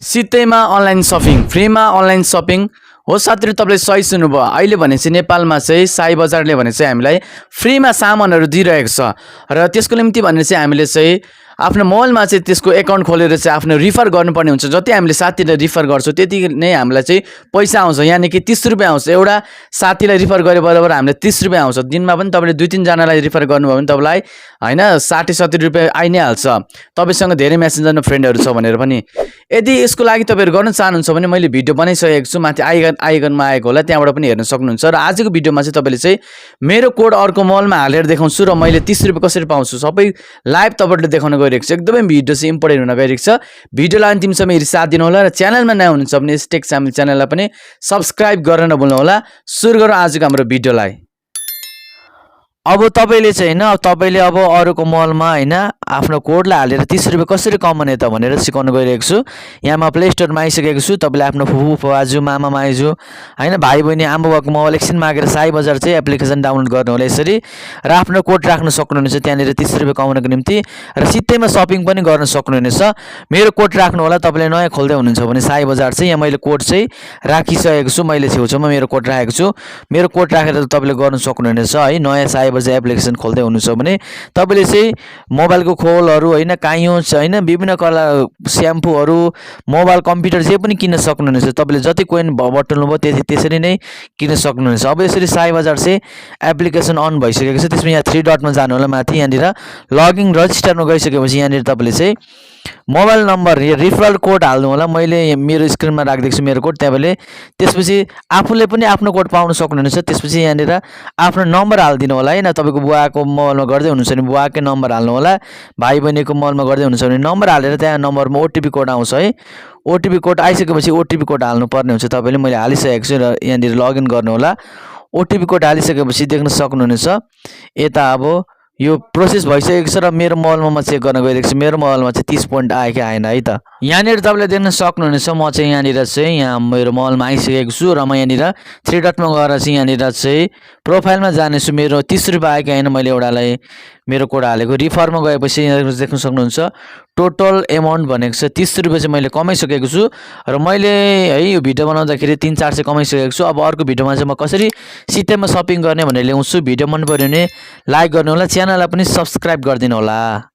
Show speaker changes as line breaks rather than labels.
सित्तैमा online shopping फ्रीमा online shopping हो साथीहरु तपाईले सही सुन्नुभयो। अहिले भने चाहिँ नेपालमा चाहिँ SyBazzarले भने चाहिँ हामीलाई फ्रीमा सामानहरु दिइरहेको छ र त्यसको निम्ति भने चाहिँ हामीले चाहिँ आफ्नो मोबाइलमा चाहिँ त्यसको एकाउन्ट खोलेर चाहिँ आफ्नो रिफर गर्नुपर्ने हुन्छ। जति हामीले साथीलाई रिफर गर्छौं त्यति नै हामीलाई चाहिँ पैसा आउँछ, यानी कि 30 रुपैयाँ आउँछ। एउटा साथीलाई रिफर गरे बराबर हामीले 30 रुपैयाँ आउँछ। दिनमा पनि तपाईले 2-3 जनालाई रिफर गर्नुभयो भने तपाईलाई हैन 60-70 रुपैयाँ आइ नै हाल्छ। तपाईसँग धेरै मेसेन्जरमा फ्रेन्डहरु छ भनेर पनि। यदि यसको लागि तपाईहरु गर्न चाहनुहुन्छ भने मैले भिडियो बनाइसकेको छु, माथि आइकनमा आएको होला, त्यहाँबाट पनि हेर्न सक्नुहुन्छ। र आजको भिडियोमा चाहिँ तपाईले चाहिँ मेरो कोड अर्को मलमा हालेर देखाउँछु र मैले 30 रुपैयाँ कसरी पाउँछु सबै लाइभ तपाईहरुले देखाउन गइरहेको छु। एकदमै भिडियो चाहिँ इम्पोर्टेन्ट हुन गइरहेको छ। भिडियोलाई अन्तिमसम्म हेरी साथ दिनु होला र च्यानलमा नयाँ हुनुहुन्छ भने टेक च्यानललाई पनि सब्स्क्राइब गर्न नभुल्नु होला। सुरु गरौँ आजको हाम्रो भिडियोलाई। अब तपाईले चाहिँ हैन तपाईले अब अरूको मलमा हैन आफ्नो कोडलाई हालेर 30 रुपैयाँ कसरी कमाउने त भनेर सिकाउन गइरहेको छु। यहाँ म प्ले स्टोरमा आइसकेको छु। तपाईले आफ्नो फुफू फुवाजु मामा माइजु हैन भाइ बहिनी आमा बुवाको मोबाइल एकछिन मागेर SyBazzar चाहिँ एप्लिकेसन डाउनलोड गर्नु होला यसरी र आफ्नो कोड राख्न सक्नुहुनेछ त्यहाँनिर 30 रुपैयाँ कमाउनको निम्ति र सित्तैमा सपिङ पनि गर्न सक्नुहुनेछ। मेरो कोड राख्नु होला। तपाईले नयाँ खोल्दै हुनुहुन्छ भने SyBazzar चाहिँ यहाँ मैले कोड चाहिँ राखिसकेको छु। मैले छेउछाउमा मेरो कोड राखेको छु। मेरो कोड राखेर तपाईले गर्न सक्नुहुनेछ है। नयाँ SyBazzar एप्लिकेसन खोल्दै हुनुहुन्छ भने तपाईले चाहिँ मोबाइलको खोलहरु हैन काइयो हैन विभिन्न कलर स्याम्पूहरु मोबाइल कम्प्युटर जे पनि किन्न सक्नुहुनेछ। तपाईले जति कोइन बटुल्नु भयो त्यति त्यसरी नै किन्न सक्नुहुनेछ। अब यसरी SyBazzar चाहिँ एप्लिकेसन अन भइसकेको छ। त्यसमा यहाँ 3 डटमा जानु होला। माथि यहाँनिर लगइन रजिस्टरमा गइसकेपछि यहाँनिर तपाईले चाहिँ मोबाइल नम्बर रिफरल कोड हाल्नु होला। मैले मेरो स्क्रिनमा राख्दिएको छु मेरो कोड। त्यसपछि आफूले पनि आफ्नो कोड पाउन सक्नुहुनेछ। त्यसपछि यहाँनिर आफ्नो नम्बर हाल्दिनु होला हैन। तपाईको बुवाको मोबाइलमा गर्दै हुनुहुन्छ भने बुवाकै नम्बर हाल्नु होला। भाइ बहिनीको मोबाइलमा गर्दै हुनुहुन्छ भने नम्बर हालेर त्यहाँ नम्बरमा ओटीपी कोड आउँछ है। ओटीपी कोड आइसकेपछि ओटीपी कोड हाल्नु पर्ने हुन्छ। तपाईले मैले हालिसकेको छु र यहाँनिर लगइन गर्नु होला। ओटीपी कोड हालिसकेपछि देख्न सक्नुहुनेछ यता अब यो प्रोसेस भइसकेको छ र मेरो मोबाइलमा म चेक गर्न गइरहेको छु। मेरो मोबाइलमा चाहिँ 30 पोइन्ट आयो कि आएन है त। यहाँनिर तपाईले देख्न सक्नुहुनेछ म चाहिँ यहाँनिर चाहिँ यहाँ मेरो मोबाइलमा आइसकेको छु र म यहाँनिर 3 डटमा गएर चाहिँ यहाँनिर चाहिँ प्रोफाइलमा जानेछु। मेरो 30 रुपैयाँ आयो कि आएन मैले एउटालाई मेरो कोड हालेको। रिफरमा गएपछि यहाँ देख्न सक्नुहुन्छ टोटल एमाउन्ट भनेको छ 30 रुपैयाँ चाहिँ मैले कमाइसकेको छु र मैले है यो भिडियो बनाउँदाखेरि 3-4 चाहिँ कमाइसकेको छु। अब अर्को भिडियोमा चाहिँ म कसरी सित्तैमा सपिङ गर्ने भनेर ल्याउँछु। भिडियो मन पर्यो भने लाइक गर्नु होला, च्यानललाई पनि सब्स्क्राइब गरिदिनु होला।